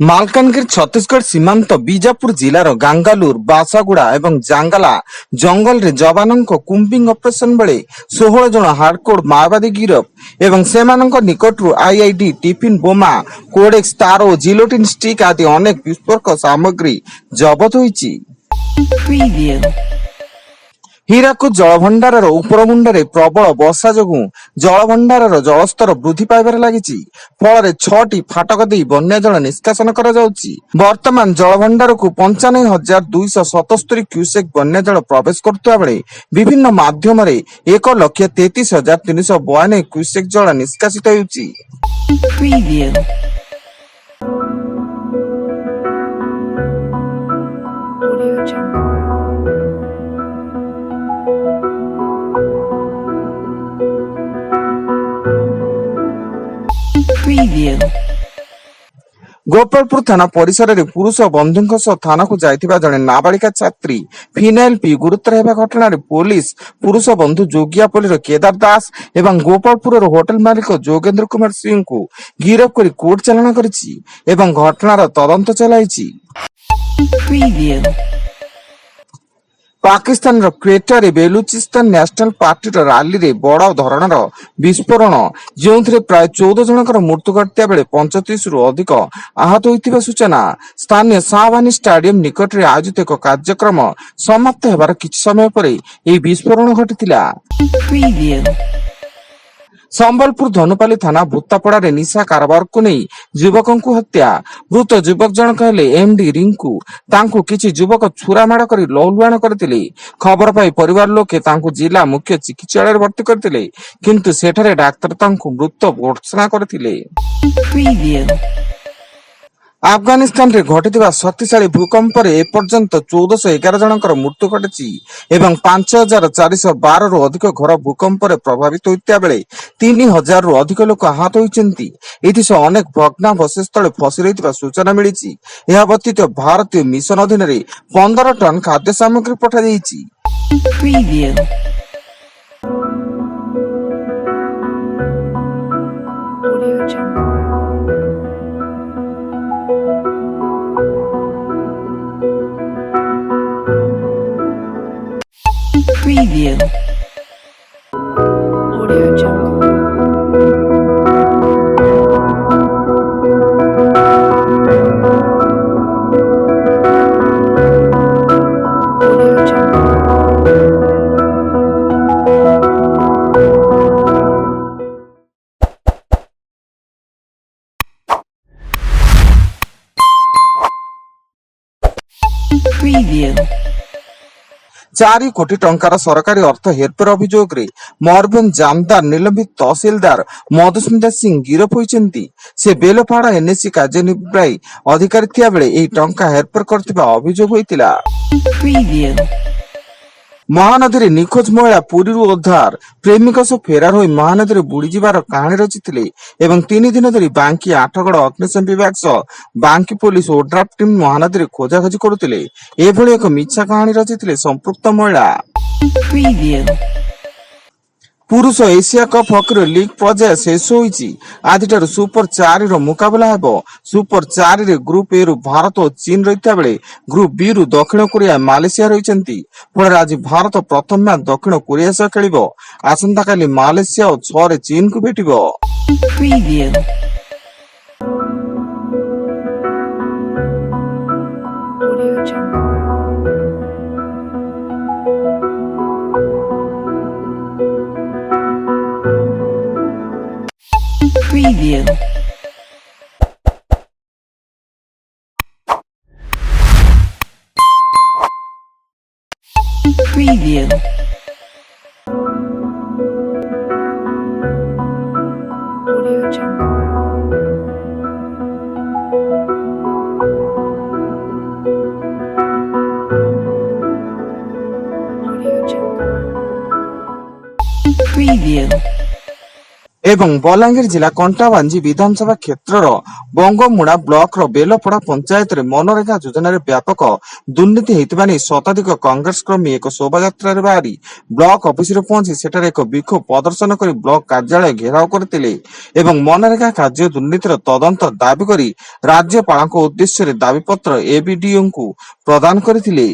ମାଲକାନଗିରି ଛତିଶଗଡ଼ ସୀମାନ୍ତ ବିଜାପୁର ଜିଲ୍ଲାର ଗାଙ୍ଗାଲୁର ବାସାଗୁଡା ଏବଂ ଜାଙ୍ଗାଲା ଜଙ୍ଗଲରେ ଯବାନଙ୍କ କୁମ୍ବିଂ ଅପରେସନ ବେଳେ 16 ଜଣ ହାର୍ଡକୋର ମାଓବାଦୀ ଗିରଫ ଏବଂ ସେମାନଙ୍କ ନିକଟରୁ ଆଇଇଡି, ଟିଫିନ୍ ବୋମା, କୋଡେକ୍ସ, ତାର ଓ ଜିଲୋଟିନ୍ ଷ୍ଟିକ୍ ଆଦି ଅନେକ ବିସ୍ଫୋରକ ସାମଗ୍ରୀ ଜବତ ହୋଇଛି। ହୀରାକୁଦ ଜଳଭଣ୍ଡାରର ଉପରମୁଣ୍ଡରେ ପ୍ରବଳ ବର୍ଷା ଯୋଗୁଁ ଜଳଭଣ୍ଡାରର ଜଳସ୍ତର ବୃଦ୍ଧି ପାଇବାରେ ଲାଗିଛି। ଫଳରେ 6ଟି ଫାଟକ ଦେଇ ବନ୍ୟା ଜଳ ନିଷ୍କାସନ କରାଯାଉଛି। ବର୍ତ୍ତମାନ ଜଳଭଣ୍ଡାରକୁ 95,277 କ୍ୟୁସେକ ବନ୍ୟା ଜଳ ପ୍ରବେଶ କରୁଥିବା ବେଳେ ବିଭିନ୍ନ ମାଧ୍ୟମରେ 1,33,392 କ୍ୟୁସେକ ଜଳ ନିଷ୍କାସିତ ହେଉଛି। ଗୋପାଳପୁର ଥାନା ପରିସରରେ ପୁରୁଷ ବନ୍ଧୁଙ୍କ ସହ ଥାନାକୁ ଯାଇଥିବା ଜଣେ ନାବାଳିକା ଛାତ୍ରୀ ଫିନାଇଲ ପିଇ ଗୁରୁତର ହେବା ଘଟଣାରେ ପୋଲିସ ପୁରୁଷ ବନ୍ଧୁ ଯୋଗିଆପଲ୍ଲୀର କେଦାର ଦାସ ଏବଂ ଗୋପାଳପୁରର ହୋଟେଲ ମାଲିକ ଯୋଗେନ୍ଦ୍ର କୁମାର ସିଂଙ୍କୁ ଗିରଫ କରି କୋର୍ଟ ଚାଲାଣ କରିଛି ଏବଂ ଘଟଣାର ତଦନ୍ତ ଚଳାଇଛି। ପାକିସ୍ତାନର କ୍ୱେଟାରେ ବେଲୁଚିସ୍ତାନ ନ୍ୟାସନାଲ ପାର୍ଟିର ରାଲିରେ ବଡ଼ ଧରଣର ବିସ୍ଫୋରଣ, ଯେଉଁଥିରେ ପ୍ରାୟ 14 ଜଣଙ୍କର ମୃତ୍ୟୁ ଘଟିଥିବା ବେଳେ 35ରୁ ଅଧିକ ଆହତ ହୋଇଥିବା ସୂଚନା। ସ୍ଥାନୀୟ ଶାହବାନୀ ଷ୍ଟାଡିୟମ ନିକଟରେ ଆୟୋଜିତ ଏକ କାର୍ଯ୍ୟକ୍ରମ ସମାପ୍ତ ହେବାର କିଛି ସମୟ ପରେ ଏହି ବିସ୍ଫୋରଣ ଘଟିଥିଲା। ସମ୍ବଲପୁର ଧନୁପାଲି ଥାନା ଭୂତାପଡାରେ ନିଶା କାରବାରକୁ ନେଇ ଯୁବକଙ୍କୁ ହତ୍ୟା। ମୃତ ଯୁବକ ଜଣକ ହେଲେ ଏମଡି ରିଙ୍କୁ। ତାଙ୍କୁ କିଛି ଯୁବକ ଛୁରାମାଡ଼ କରି ଲହୁଲୁହାଣ କରିଥିଲେ। ଖବର ପାଇ ପରିବାର ଲୋକେ ତାଙ୍କୁ ଜିଲ୍ଲା ମୁଖ୍ୟ ଚିକିତ୍ସାଳୟରେ ଭର୍ତ୍ତି କରିଥିଲେ, କିନ୍ତୁ ସେଠାରେ ଡାକ୍ତର ତାଙ୍କୁ ମୃତ ଘୋଷଣା କରିଥିଲେ। ଆଫଗାନିସ୍ତାନରେ ଘଟିଥିବା ଶକ୍ତିଶାଳୀ ଭୂକମ୍ପରେ ଏପର୍ଯ୍ୟନ୍ତ 1411 ଜଣଙ୍କର ମୃତ୍ୟୁ ଘଟିଛି ଏବଂ 5,412ରୁ ଅଧିକ ଘର ଭୂକମ୍ପରେ ପ୍ରଭାବିତ ହୋଇଥିବା ବେଳେ 3,000ରୁ ଅଧିକ ଲୋକ ଆହତ ହୋଇଛନ୍ତି। ଏଥିସହ ଅନେକ ଭଗ୍ନାବଶେଷ ତଳେ ଫସି ରହିଥିବା ସୂଚନା ମିଳିଛି। ଏହା ବ୍ୟତୀତ ଭାରତୀୟ ମିଶନ ଅଧୀନରେ 15 ଟନ ଖାଦ୍ୟ ସାମଗ୍ରୀ ପଠାଯାଇଛି। ଚାରି କୋଟି ଟଙ୍କାର ସରକାରୀ ଅର୍ଥ ହେରଫେର ଅଭିଯୋଗରେ ମୟୂରଭଞ୍ଜ ଜାମଦାର ନିଲମ୍ବିତ ତହସିଲଦାର ମଧୁସ୍ମିତା ସିଂ ଗିରଫ ହୋଇଛନ୍ତି। ସେ ବେଲପାହାଡ ଏନଏସି କାର୍ଯ୍ୟନିର୍ବାହୀ ଅଧିକାରୀ ଥିବା ବେଳେ ଏହି ଟଙ୍କା ହେରଫେର କରିଥିବା ଅଭିଯୋଗ ହୋଇଥିଲା। ମହାନଦୀରେ ନିଖୋଜ ମହିଳା ପୁରୀରୁ ଉଦ୍ଧାର। ପ୍ରେମିକ ସହ ଫେରାର ହୋଇ ମହାନଦୀରେ ବୁଡିଯିବାର କାହାଣୀ ରଚିଥିଲେ ଏବଂ 3 ଦିନ ଧରି ବାଙ୍କୀ, ଆଠଗଡ ଅଗ୍ନିଶମ ବିଭାଗ ସହ ବାଙ୍କୀ ପୋଲିସ ଓଡ୍ରାଫ୍ ଟିମ୍ ମହାନଦୀରେ ଖୋଜାଖୋଜି କରୁଥିଲେ। ଏଭଳି ଏକ ମିଛା କାହାଣୀ ରଚିଥିଲେ ସମ୍ପୃକ୍ତ ମହିଳା। ପୁରୁଷ ଏସିଆ କପ୍ ହକିର ଲିଗ୍ ପର୍ଯ୍ୟାୟ ଶେଷ ହୋଇଛି। ଆଜିଠାରୁ ସୁପର 4ର ମୁକାବିଲା ହେବ। ସୁପର 4ରେ ଗ୍ରୁପ ଏ ରୁ ଭାରତ ଓ ଚୀନ ରହିଥିବା ବେଳେ ଗ୍ରୁପ ବି ରୁ ଦକ୍ଷିଣ କୋରିଆ, ମାଲେସିଆ ରହିଛନ୍ତି। ଫଳରେ ଆଜି ଭାରତ ପ୍ରଥମ ମ୍ୟାଚ୍ ଦକ୍ଷିଣ କୋରିଆ ସହ ଖେଳିବ। ଆସନ୍ତାକାଲି ମାଲେସିଆ ଓ 6ରେ ଚୀନକୁ ଭେଟିବ। ଏବଂ ବଲାଙ୍ଗୀର ଜିଲ୍ଲା କଣ୍ଟାବାଞ୍ଜି ବିଧାନସଭା କ୍ଷେତ୍ରର ବଙ୍ଗମୁଡ଼ା ବ୍ଲକର ବେଲପଡ଼ା ପଞ୍ଚାୟତରେ ମନରେଗା ଯୋଜନାରେ ବ୍ୟାପକ ଦୁର୍ନୀତି ହୋଇଥିବା ନେଇ ଶତାଧିକ କଂଗ୍ରେସ କର୍ମୀ ଏକ ଶୋଭାଯାତ୍ରାରେ ବାହାରି ବ୍ଲକ ଅଫିସରେ ପହଞ୍ଚି ସେଠାରେ ଏକ ବିକ୍ଷୋଭ ପ୍ରଦର୍ଶନ କରି ବ୍ଲକ କାର୍ଯ୍ୟାଳୟ ଘେରାଉ କରିଥିଲେ ଏବଂ ମନରେଗା କାର୍ଯ୍ୟ ଦୁର୍ନୀତିର ତଦନ୍ତ ଦାବି କରି ରାଜ୍ୟପାଳଙ୍କ ଉଦ୍ଦେଶ୍ୟରେ ଦାବିପତ୍ର ଏବିଡିଓଙ୍କୁ ପ୍ରଦାନ କରିଥିଲେ।